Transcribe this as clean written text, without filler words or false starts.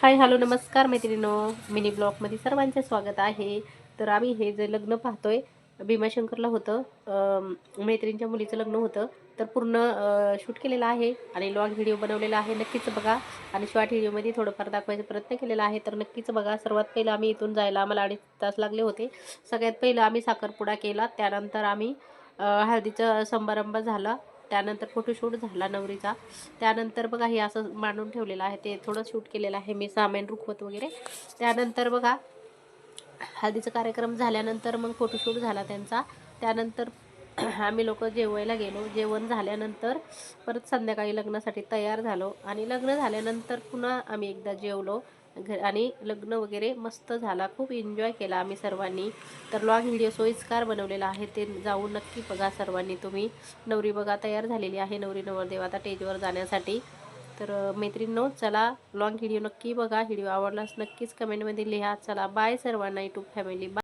Hi hello नमस्कार मैत्रिणींनो, mini ब्लॉगमध्ये सर्वांचे स्वागत आहे. तर आम्ही हे जे लग्न पाहतोय भीमाशंकरला होतं. मैत्रिणीच्या मुलीचं लग्न होतं. तर पूर्ण शूट केलेलं आहे आणि लॉंग व्हिडिओ बनवलेला आहे. नक्कीच बघा आणि शॉर्ट व्हिडिओमध्ये थोडंफार दाखवायचा प्रयत्न केलेला आहे. तर नक्कीच बघा. सर्वात पहिलं आम्ही इथून जायला आम्हाला 2.5 तास लागले होते. सगळ्यात पहिलं आम्ही साखरपुडा केला, त्यानंतर आम्ही हळदीचा समारंभ झाला, त्यानंतर फोटोशूट झाला नवरीचा. त्यानंतर बघा हे असं मांडून ठेवलेलं आहे, ते थोडं शूट केलेलं आहे मी, सामान रुखवत वगैरे. त्यानंतर बघा हळदीचा कार्यक्रम झाल्यानंतर मग फोटोशूट झाला त्यांचा. त्यानंतर आम्ही लोक जेवायला गेलो. जेवण झाल्यानंतर परत संध्याकाळी लग्नासाठी तयार झालो आणि लग्न झाल्यानंतर पुन्हा आम्ही एकदा जेवलो आणि लग्न वगैरे मस्त झाला. खूप एन्जॉय केला आम्ही सर्वांनी. तर लॉंग व्हिडिओ सोयीस्कर बनवलेला आहे, ते जाऊन नक्की बघा सर्वांनी तुम्ही. नवरी बघा तयार झालेली आहे, नवरी नवरदेव आता स्टेजवर जाण्यासाठी. तर मैत्रिणींनो, चला लॉंग व्हिडिओ नक्की बघा. व्हिडिओ आवडलास नक्कीच कमेंटमध्ये लिहा. चला बाय सर्वांना, यूट्यूब फॅमिली.